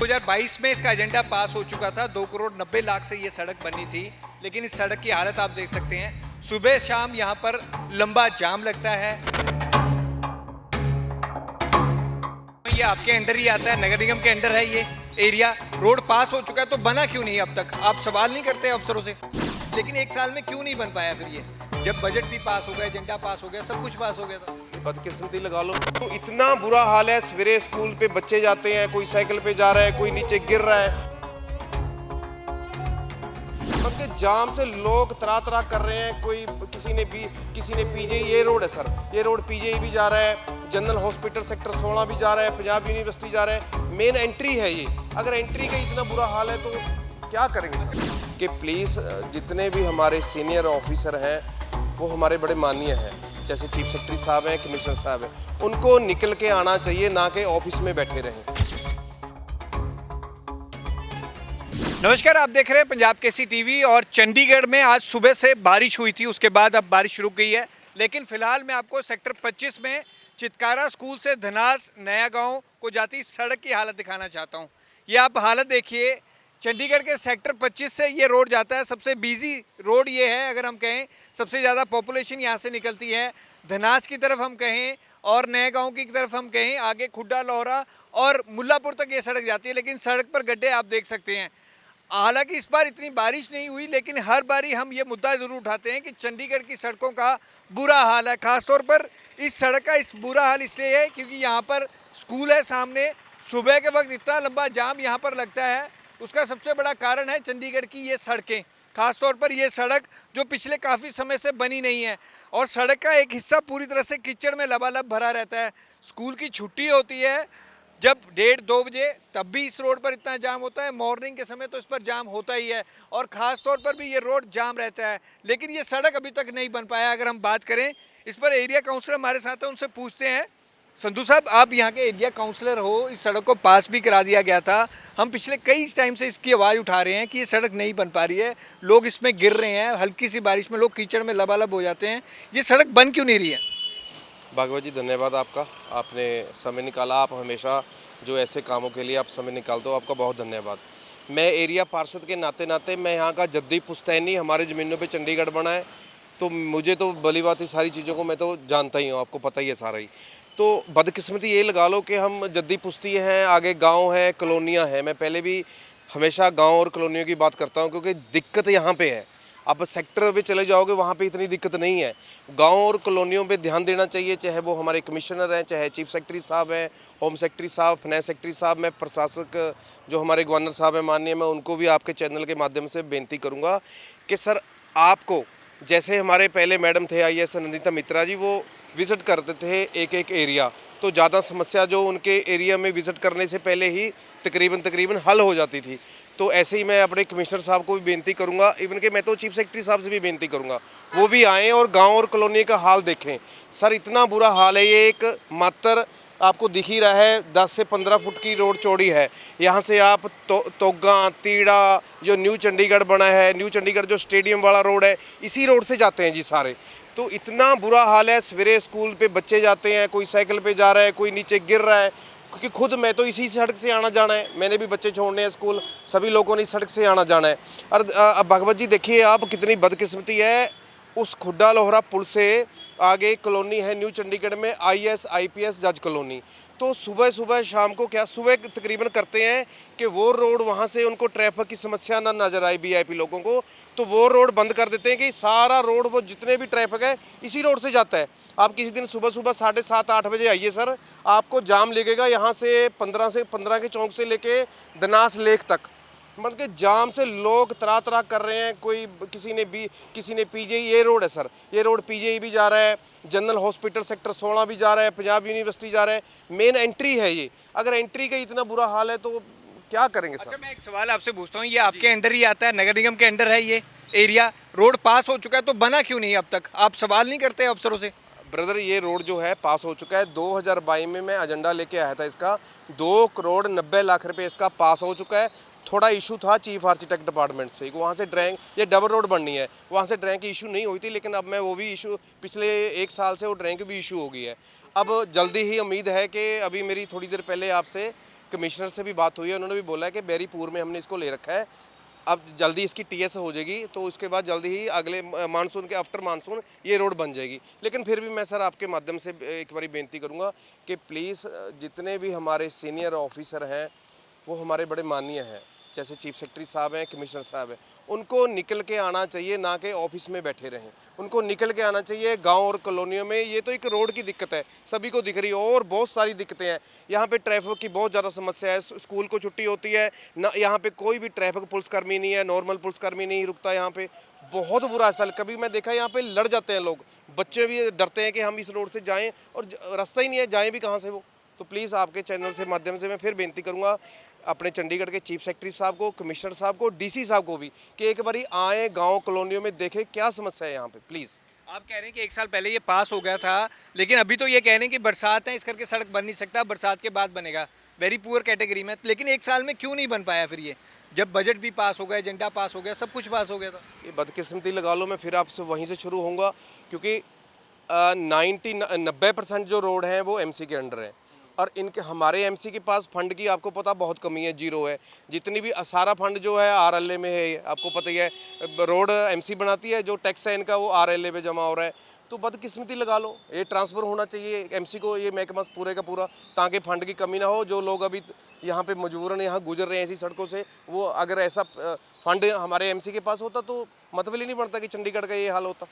2022 में इसका एजेंडा पास हो चुका था। 2 करोड़ 90 लाख से ये सड़क बनी थी, लेकिन इस सड़क की हालत आप देख सकते हैं। सुबह शाम यहाँ पर लंबा जाम लगता है। ये आपके अंडर ही आता है, नगर निगम के अंडर है ये एरिया। रोड पास हो चुका है तो बना क्यों नहीं अब तक? आप सवाल नहीं करते अफसरों से? लेकिन एक साल में क्यों नहीं बन पाया फिर ये, जब बजट भी पास हो गया, एजेंडा पास हो गया, सब कुछ पास हो गया था? बदकिस्मती लगा लो। तो इतना बुरा हाल है, सवेरे स्कूल पे बच्चे जाते हैं, कोई साइकिल पे जा रहा है, कोई नीचे गिर रहा है। मतलब जाम से लोग तरह तरह कर रहे हैं। कोई किसी ने पीजीआई, ये रोड है सर, ये रोड पीजीआई भी जा रहा है, जनरल हॉस्पिटल सेक्टर 16 भी जा रहा है, पंजाब यूनिवर्सिटी जा रहा है। मेन एंट्री है ये। अगर एंट्री का इतना बुरा हाल है तो क्या करेंगे सर? कि प्लीज़ जितने भी हमारे सीनियर ऑफिसर हैं वो हमारे बड़े माननीय हैं, जैसे चीफ सेक्रेटरी साहब हैं, कमिश्नर साहब हैं, उनको निकल के आना चाहिए, ना कि ऑफिस में बैठे रहें। नमस्कार, आप देख रहे हैं पंजाब केसरी टीवी। और चंडीगढ़ में आज सुबह से बारिश हुई थी, उसके बाद अब बारिश रुक गई है। लेकिन फिलहाल मैं आपको सेक्टर 25 में चितकारा स्कूल से धनास नया गांव को जाती सड़क की हालत दिखाना चाहता हूं। ये आप हालत देखिए। चंडीगढ़ के सेक्टर 25 से ये रोड जाता है, सबसे बिजी रोड ये है। अगर हम कहें सबसे ज़्यादा पॉपुलेशन यहाँ से निकलती है। धनास की तरफ हम कहें और नए गांव की तरफ हम कहें, आगे खुड्डा लोहरा और मुल्लापुर तक ये सड़क जाती है। लेकिन सड़क पर गड्ढे आप देख सकते हैं। हालांकि इस बार इतनी बारिश नहीं हुई, लेकिन हर बारी हम ये मुद्दा ज़रूर उठाते हैं कि चंडीगढ़ की सड़कों का बुरा हाल है। ख़ासतौर पर इस सड़क का इस बुरा हाल इसलिए है क्योंकि यहाँ पर स्कूल है सामने। सुबह के वक्त इतना लंबा जाम यहाँ पर लगता है, उसका सबसे बड़ा कारण है चंडीगढ़ की ये सड़कें। ख़ासतौर पर ये सड़क जो पिछले काफ़ी समय से बनी नहीं है, और सड़क का एक हिस्सा पूरी तरह से कीचड़ में लबालब भरा रहता है। स्कूल की छुट्टी होती है जब 1:30-2 बजे, तब भी इस रोड पर इतना जाम होता है। मॉर्निंग के समय तो इस पर जाम होता ही है, और ख़ास तौर पर भी ये रोड जाम रहता है। लेकिन ये सड़क अभी तक नहीं बन पाया। अगर हम बात करें इस पर, एरिया काउंसलर हमारे साथ हैं, उनसे पूछते हैं। संधू साहब, आप यहाँ के एरिया काउंसलर हो, इस सड़क को पास भी करा दिया गया था। हम पिछले कई टाइम से इसकी आवाज़ उठा रहे हैं कि ये सड़क नहीं बन पा रही है, लोग इसमें गिर रहे हैं, हल्की सी बारिश में लोग कीचड़ में लबालब हो जाते हैं। ये सड़क बन क्यों नहीं रही है? भागवत जी, धन्यवाद आपका, आपने समय निकाला। आप हमेशा जो ऐसे कामों के लिए आप समय निकालते हो, आपका बहुत धन्यवाद। मैं एरिया पार्षद के नाते मैं यहाँ का जद्दी पुश्तैनी, हमारे ज़मीनों पे चंडीगढ़ बना है, तो मुझे तो भली बात ही सारी चीज़ों को मैं तो जानता ही हूँ, आपको पता ही है सारा ही। तो बदकिस्मती ये लगा लो कि हम जद्दी पुश्ती हैं, आगे गाँव है, कॉलोनियाँ हैं। मैं पहले भी हमेशा गाँव और कॉलोनियों की बात करता हूँ, क्योंकि दिक्कत यहाँ पर है। आप सेक्टर पे चले जाओगे, वहाँ पे इतनी दिक्कत नहीं है। गांव और कॉलोनियों पे ध्यान देना चाहिए, चाहे वो हमारे कमिश्नर हैं, चाहे चीफ सेक्रेटरी साहब हैं, होम सेक्रेटरी साहब, फाइनेंस सेक्रेटरी साहब। मैं प्रशासक जो हमारे गवर्नर साहब हैं माननीय, मैं उनको भी आपके चैनल के माध्यम से बेनती करूँगा कि सर, आपको जैसे हमारे पहले मैडम थे IAS नंदिता मित्रा जी, वो विज़िट करते थे एक एक एरिया, तो ज़्यादा समस्या जो उनके एरिया में विज़िट करने से पहले ही तकरीबन हल हो जाती थी। तो ऐसे ही मैं अपने कमिश्नर साहब को भी बेनती करूंगा, इवन कि मैं तो चीफ सेक्रेटरी साहब से भी बेनती करूंगा, वो भी आएँ और गांव और कॉलोनी का हाल देखें। सर, इतना बुरा हाल है। ये एक मात्र आपको दिख ही रहा है, 10 से 15 फुट की रोड चौड़ी है। यहाँ से आप तोगा, तीड़ा, जो न्यू चंडीगढ़ बना है, न्यू चंडीगढ़ जो स्टेडियम वाला रोड है, इसी रोड से जाते हैं जी सारे। तो इतना बुरा हाल है, सवेरे स्कूल पे बच्चे जाते हैं, कोई साइकिल पे जा रहा है, कोई नीचे गिर रहा है। क्योंकि खुद मैं तो इसी सड़क से आना जाना है, मैंने भी बच्चे छोड़ने हैं स्कूल, सभी लोगों ने इस सड़क से आना जाना है। और अब भागवत जी देखिए आप, कितनी बदकिस्मती है। उस खुड्डा लोहरा पुल से आगे कॉलोनी है न्यू चंडीगढ़ में, IAS IPS जज कॉलोनी। तो सुबह शाम को, क्या सुबह तकरीबन करते हैं कि वो रोड वहाँ से उनको ट्रैफिक की समस्या ना नज़र आए VIP लोगों को, तो वो रोड बंद कर देते हैं कि सारा रोड, वो जितने भी ट्रैफिक है इसी रोड से जाता है। आप किसी दिन सुबह 7:30-8 बजे आइए सर, आपको जाम लगेगा यहाँ से 15 के चौक से लेके धनास लेक तक। मतलब कि जाम से लोग तरह तरह कर रहे हैं। कोई किसी ने पीजीआई, ये रोड है सर, ये रोड पीजीआई भी जा रहा है, जनरल हॉस्पिटल सेक्टर 16 भी जा रहा है, पंजाब यूनिवर्सिटी जा रहा है। मेन एंट्री है ये। अगर एंट्री का इतना बुरा हाल है तो क्या करेंगे सर? अच्छा, मैं एक सवाल आपसे पूछता हूँ, ये आपके अंडर ही आता है, नगर निगम के अंडर है ये एरिया। रोड पास हो चुका है तो बना क्यों नहीं अब तक? आप सवाल नहीं करते अफसरों से? ब्रदर, ये रोड जो है पास हो चुका है। 2022 में मैं एजेंडा लेके आया था इसका, 2 करोड़ 90 लाख रुपए इसका पास हो चुका है। थोड़ा इशू था चीफ आर्किटेक्ट डिपार्टमेंट से, वहाँ से ड्राइंग, ये डबल रोड बननी है, वहाँ से ड्राइंग की इशू नहीं हुई थी, लेकिन अब मैं वो भी इशू, पिछले 1 साल से वो ड्राइंग की भी इशू हो गई है। अब जल्दी ही उम्मीद है कि, अभी मेरी थोड़ी देर पहले आपसे कमिश्नर से भी बात हुई है, उन्होंने भी बोला है कि बैरीपुर में हमने इसको ले रखा है, अब जल्दी इसकी टीएस हो जाएगी तो उसके बाद जल्दी ही अगले मानसून के आफ्टर मानसून ये रोड बन जाएगी। लेकिन फिर भी मैं सर आपके माध्यम से एक बारी बेनती करूँगा कि प्लीज़ जितने भी हमारे सीनियर ऑफिसर हैं वो हमारे बड़े माननीय हैं, जैसे चीफ सेक्रेटरी साहब हैं, कमिश्नर साहब हैं, उनको निकल के आना चाहिए, ना कि ऑफिस में बैठे रहें। उनको निकल के आना चाहिए गांव और कॉलोनियों में। ये तो एक रोड की दिक्कत है, सभी को दिख रही है, और बहुत सारी दिक्कतें हैं। यहाँ पे ट्रैफिक की बहुत ज़्यादा समस्या है, स्कूल को छुट्टी होती है ना, यहाँ पे कोई भी ट्रैफिक पुलिसकर्मी नहीं है, नॉर्मल पुलिसकर्मी नहीं रुकता यहाँ पे। बहुत बुरा हाल, कभी मैं देखा यहाँ पे लड़ जाते हैं लोग, बच्चे भी डरते हैं कि हम इस रोड से जाएँ और रास्ता ही नहीं है, जाएँ भी कहाँ से वो। तो प्लीज़ आपके चैनल से माध्यम से मैं फिर बेनती करूँगा अपने चंडीगढ़ के चीफ सेक्रेटरी साहब को, कमिश्नर साहब को, डीसी साहब को भी कि एक बारी आए गांव कॉलोनियों में देखें क्या समस्या है यहाँ पे प्लीज़। आप कह रहे हैं कि 1 साल पहले ये पास हो गया था, लेकिन अभी तो ये कह रहे हैं कि बरसात है इस करके सड़क बन नहीं सकता, बरसात के बाद बनेगा, वेरी पुअर कैटेगरी में। लेकिन 1 साल में क्यों नहीं बन पाया फिर ये, जब बजट भी पास हो गया, एजेंडा पास हो गया, सब कुछ पास हो गया था? ये बदकिस्मती लगा लो, मैं फिर आपसे वहीं से शुरू होऊंगा, क्योंकि 90% जो रोड हैं वो एमसी के अंडर हैं, और इनके हमारे एमसी के पास फंड की आपको पता बहुत कमी है, जीरो है। जितनी भी सारा फंड जो है आरएलए में है, आपको पता ही है। रोड एमसी बनाती है, जो टैक्स है इनका वो आरएलए पे जमा हो रहा है। तो बदकिस्मती लगा लो, ये ट्रांसफ़र होना चाहिए एमसी को, ये महकमा पूरे का पूरा, ताकि फंड की कमी ना हो। जो लोग अभी यहाँ पे मजबूरन यहाँ गुजर रहे हैं ऐसी सड़कों से, वो अगर ऐसा फंड हमारे एमसी के पास होता तो मतलब ही नहीं बनता कि चंडीगढ़ का ये हाल होता।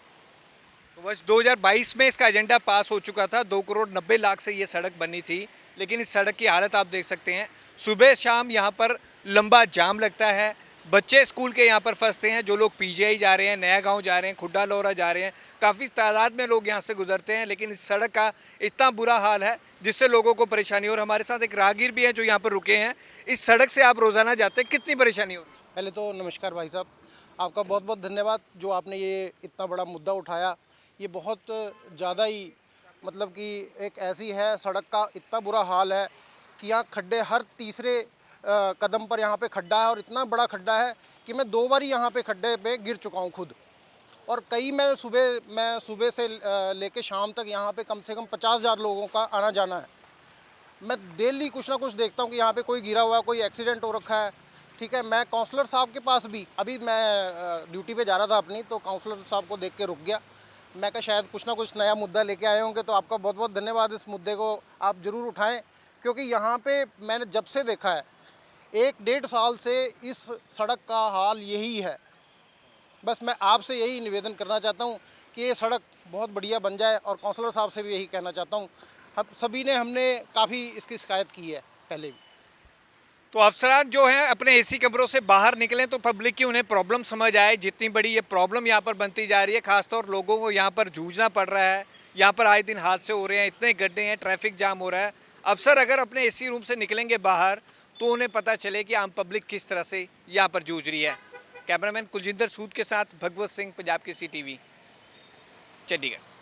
तो वर्ष 2022 में इसका एजेंडा पास हो चुका था, 2 करोड़ 90 लाख से ये सड़क बनी थी, लेकिन इस सड़क की हालत आप देख सकते हैं। सुबह शाम यहाँ पर लंबा जाम लगता है, बच्चे स्कूल के यहाँ पर फंसते हैं, जो लोग पीजीआई जा रहे हैं, नया गांव जा रहे हैं, खुड्डा लोरा जा रहे हैं, काफ़ी तादाद में लोग यहाँ से गुजरते हैं, लेकिन इस सड़क का इतना बुरा हाल है जिससे लोगों को परेशानी। और हमारे साथ एक राहगीर भी है जो यहाँ पर रुके हैं। इस सड़क से आप रोज़ाना जाते हैं, कितनी परेशानी होती है? पहले तो नमस्कार भाई साहब, आपका बहुत बहुत धन्यवाद जो आपने ये इतना बड़ा मुद्दा उठाया। ये बहुत ज़्यादा ही मतलब कि एक ऐसी है, सड़क का इतना बुरा हाल है कि यहाँ खड्डे हर तीसरे कदम पर यहाँ पे खड्डा है, और इतना बड़ा खड्डा है कि मैं 2 बार यहाँ पे खड्डे पे गिर चुका हूँ खुद। और कई मैं सुबह से लेके शाम तक यहाँ पे कम से कम 50,000 लोगों का आना जाना है। मैं डेली कुछ ना कुछ देखता हूँ कि यहाँ पे कोई गिरा हुआ है, कोई एक्सीडेंट हो रखा है। ठीक है, मैं काउंसलर साहब के पास भी, अभी मैं ड्यूटी पे जा रहा था अपनी, तो काउंसलर साहब को देख के रुक गया। मैं कहा शायद कुछ ना कुछ नया मुद्दा लेके आए होंगे, तो आपका बहुत बहुत धन्यवाद। इस मुद्दे को आप ज़रूर उठाएं, क्योंकि यहाँ पे मैंने जब से देखा है 1-1.5 साल से इस सड़क का हाल यही है। बस मैं आपसे यही निवेदन करना चाहता हूँ कि ये सड़क बहुत बढ़िया बन जाए, और काउंसलर साहब से भी यही कहना चाहता हूँ। हम सभी ने हमने काफ़ी इसकी शिकायत की है पहले भी। तो अफसरान जो हैं अपने एसी कमरों से बाहर निकलें तो पब्लिक की उन्हें प्रॉब्लम समझ आए। जितनी बड़ी ये प्रॉब्लम यहाँ पर बनती जा रही है, खासतौर लोगों को यहाँ पर जूझना पड़ रहा है। यहाँ पर आए दिन हादसे हो रहे हैं, इतने गड्ढे हैं, ट्रैफिक जाम हो रहा है। अफसर अगर अपने एसी रूम से निकलेंगे बाहर तो उन्हें पता चले कि आम पब्लिक किस तरह से यहाँ पर जूझ रही है। कैमरामैन कुलजिंदर सूद के साथ भगवत सिंह, पंजाब केसरी टीवी, चंडीगढ़।